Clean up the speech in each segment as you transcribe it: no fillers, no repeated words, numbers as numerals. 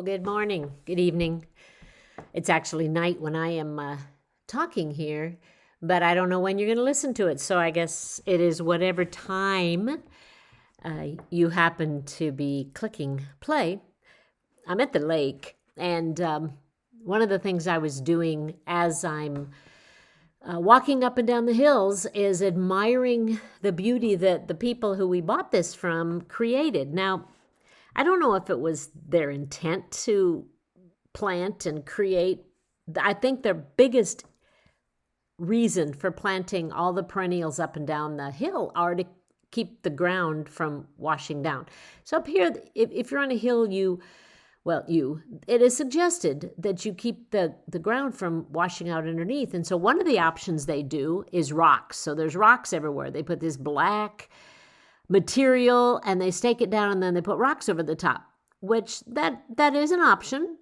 Well, good morning, good evening. It's actually night when I am talking here, but I don't know when you're going to listen to it. So I guess it is whatever time you happen to be clicking play. I'm at the lake, and one of the things I was doing as I'm walking up and down the hills is admiring the beauty that the people who we bought this from created. Now, I don't know if it was their intent to plant and create. I think their biggest reason for planting all the perennials up and down the hill are to keep the ground from washing down. So up here, if you're on a hill, it is suggested that you keep the ground from washing out underneath. And so one of the options they do is rocks. So there's rocks everywhere. They put this black material and they stake it down and then they put rocks over the top, which that is an option.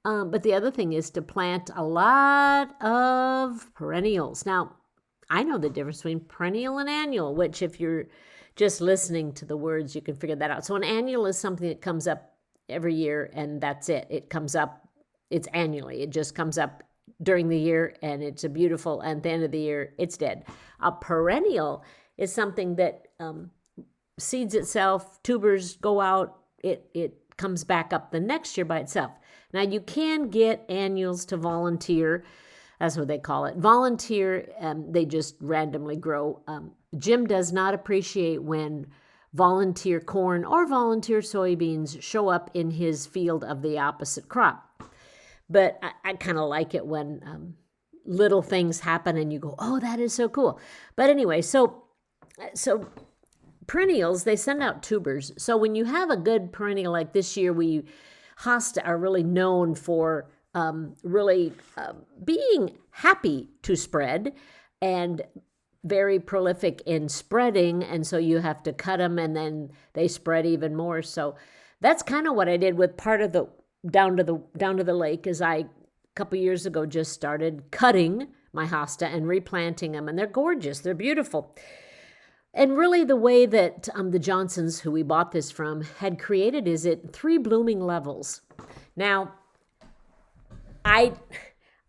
But the other thing is to plant a lot of perennials. Now, I know the difference between perennial and annual, which if you're just listening to the words, you can figure that out. So an annual is something that comes up every year and that's it. It comes up, it's annually. It just comes up during the year and it's a beautiful, and at the end of the year, it's dead. A perennial is something that seeds itself, tubers go out, it comes back up the next year by itself. Now, you can get annuals to volunteer. That's what they call it. Volunteer, they just randomly grow. Jim does not appreciate when volunteer corn or volunteer soybeans show up in his field of the opposite crop. But I kind of like it when little things happen and you go, oh, that is so cool. But anyway, so perennials, they send out tubers. So when you have a good perennial like this year, hosta are really known for being happy to spread and very prolific in spreading. And so you have to cut them and then they spread even more. So that's kind of what I did with part of the down to the lake. Is a couple years ago just started cutting my hosta and replanting them, and they're gorgeous. They're beautiful. And really the way that the Johnsons, who we bought this from, had created is at 3 blooming levels. Now, I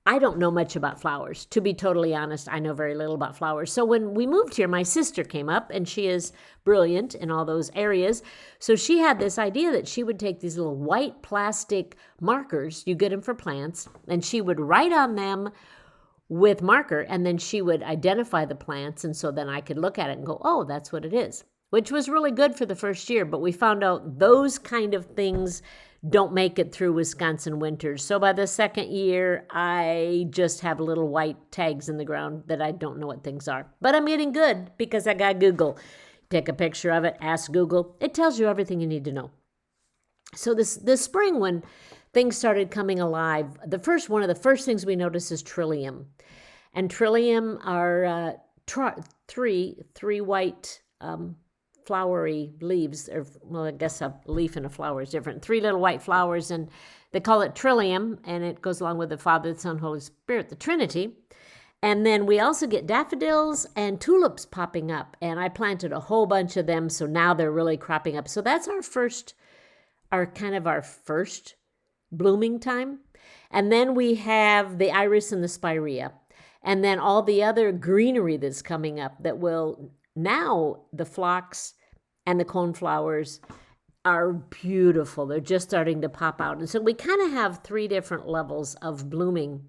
don't know much about flowers. To be totally honest, I know very little about flowers. So when we moved here, my sister came up, and she is brilliant in all those areas. So she had this idea that she would take these little white plastic markers, you get them for plants, and she would write on them with marker, and then she would identify the plants, and so then I could look at it and go, oh, that's what it is, which was really good for the first year. But we found out those kind of things don't make it through Wisconsin winters. So by the second year, I just have little white tags in the ground that I don't know what things are. But I'm getting good because I got Google. Take a picture of it, ask Google. It tells you everything you need to know. So this spring, when things started coming alive, one of the first things we noticed is trillium. And trillium are three white flowery leaves. I guess a leaf and a flower is different. 3 little white flowers, and they call it trillium, and it goes along with the Father, the Son, Holy Spirit, the Trinity. And then we also get daffodils and tulips popping up, and I planted a whole bunch of them, so now they're really cropping up. So that's our first blooming time. And then we have the iris and the spirea. And then all the other greenery that's coming up that will now, the phlox and the coneflowers are beautiful. They're just starting to pop out. And so we kind of have 3 different levels of blooming.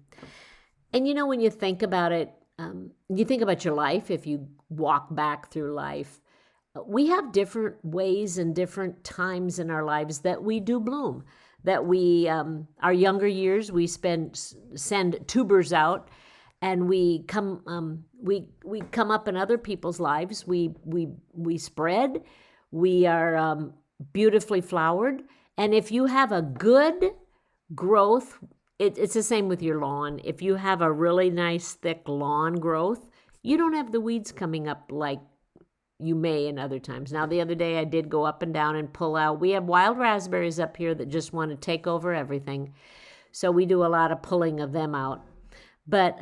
And when you think about it, you think about your life, if you walk back through life, we have different ways and different times in our lives that we do bloom. That we, our younger years, we send tubers out, and we come up in other people's lives. We spread. We are beautifully flowered. And if you have a good growth, it's the same with your lawn. If you have a really nice thick lawn growth, you don't have the weeds coming up like you may in other times. Now, the other day I did go up and down and pull out. We have wild raspberries up here that just want to take over everything. So we do a lot of pulling of them out. But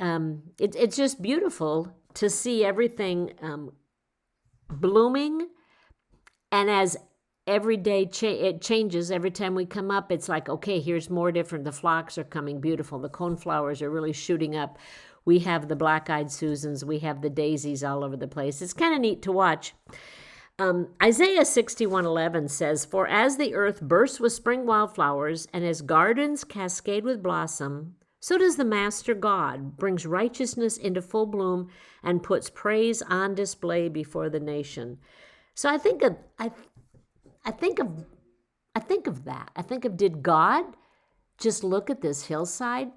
it's just beautiful to see everything blooming. And as every day it changes. Every time we come up, it's like, okay, here's more different. The phlox are coming beautiful. The coneflowers are really shooting up. We have the black-eyed Susans. We have the daisies all over the place. It's kind of neat to watch. Isaiah 61:11 says, "For as the earth bursts with spring wildflowers, and as gardens cascade with blossom, so does the Master God brings righteousness into full bloom and puts praise on display before the nation." So I think of that. I think of, did God just look at this hillside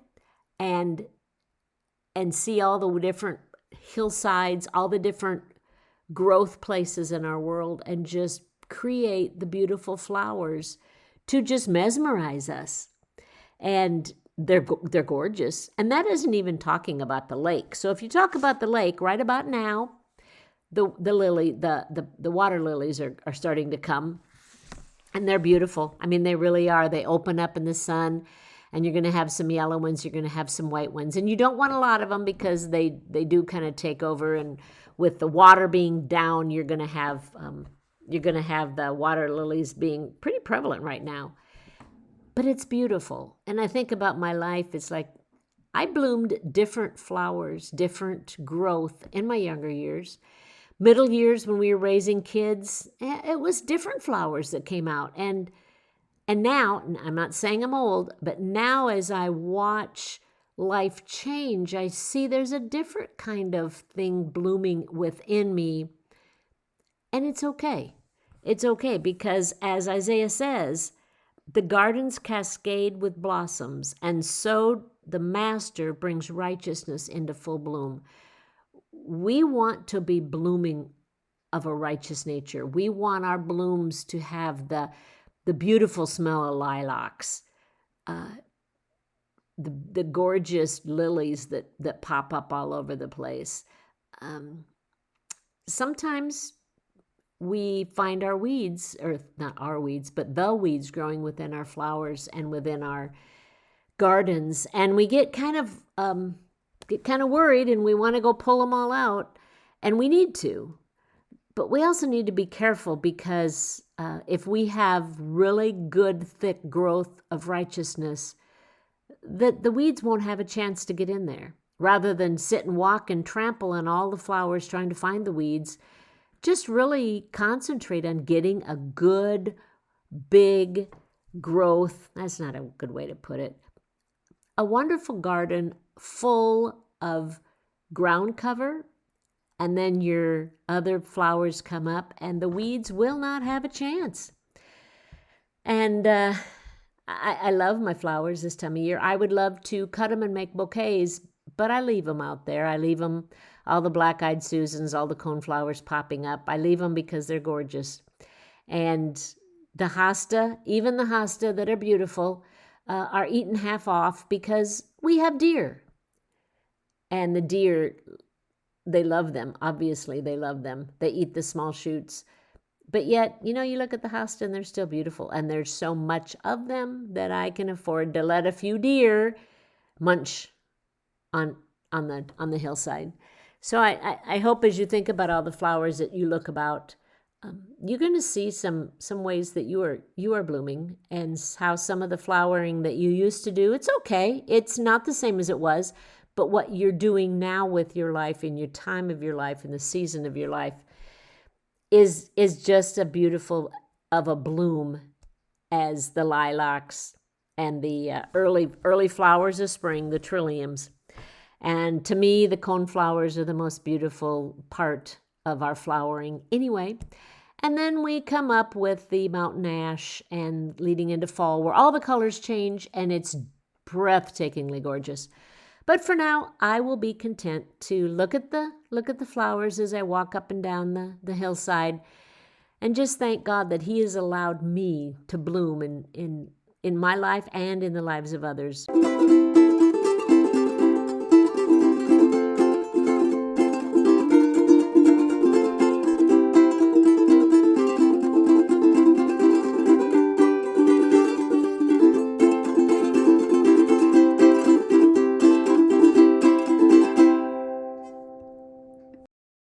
and see all the different hillsides, all the different growth places in our world, and just create the beautiful flowers to just mesmerize us? And they're gorgeous. And that isn't even talking about the lake. So if you talk about the lake right about now, the water lilies are starting to come, and they're beautiful. I mean, they really are. They open up in the sun, and you're going to have some yellow ones. You're going to have some white ones, and you don't want a lot of them because they do kind of take over. And with the water being down, you're going to have the water lilies being pretty prevalent right now. But it's beautiful. And I think about my life. It's like I bloomed different flowers, different growth in my younger years. Middle years, when we were raising kids, it was different flowers that came out. And now, I'm not saying I'm old, but now as I watch life change, I see there's a different kind of thing blooming within me. And it's okay. It's okay, because as Isaiah says, the gardens cascade with blossoms, and so the Master brings righteousness into full bloom. We want to be blooming of a righteous nature. We want our blooms to have the beautiful smell of lilacs, the gorgeous lilies that pop up all over the place. Sometimes we find our weeds, or not our weeds, but the weeds growing within our flowers and within our gardens, and we get kind of worried, and we want to go pull them all out, and we need to. But we also need to be careful, because if we have really good, thick growth of righteousness, that the weeds won't have a chance to get in there. Rather than sit and walk and trample on all the flowers trying to find the weeds, just really concentrate on getting a good, big growth. That's not a good way to put it. A wonderful garden full of ground cover, and then your other flowers come up, and the weeds will not have a chance. And I love my flowers this time of year. I would love to cut them and make bouquets, but I leave them out there. I leave them, all the black-eyed Susans, all the coneflowers popping up. I leave them because they're gorgeous. And the hosta, even the hosta that are beautiful, are eaten half off because we have deer. And the deer, they love them. Obviously, they love them. They eat the small shoots. But yet, you look at the hosta and they're still beautiful. And there's so much of them that I can afford to let a few deer munch on the hillside. So I hope as you think about all the flowers that you look about, you're going to see some ways that you are blooming, and how some of the flowering that you used to do, it's okay. It's not the same as it was, but what you're doing now with your life, in your time of your life, in the season of your life, is just a beautiful of a bloom as the lilacs and the early flowers of spring, the trilliums. And to me, the coneflowers are the most beautiful part of our flowering anyway. And then we come up with the mountain ash, and leading into fall, where all the colors change and it's breathtakingly gorgeous. But for now, I will be content to look at the flowers as I walk up and down the hillside, and just thank God that He has allowed me to bloom in my life and in the lives of others.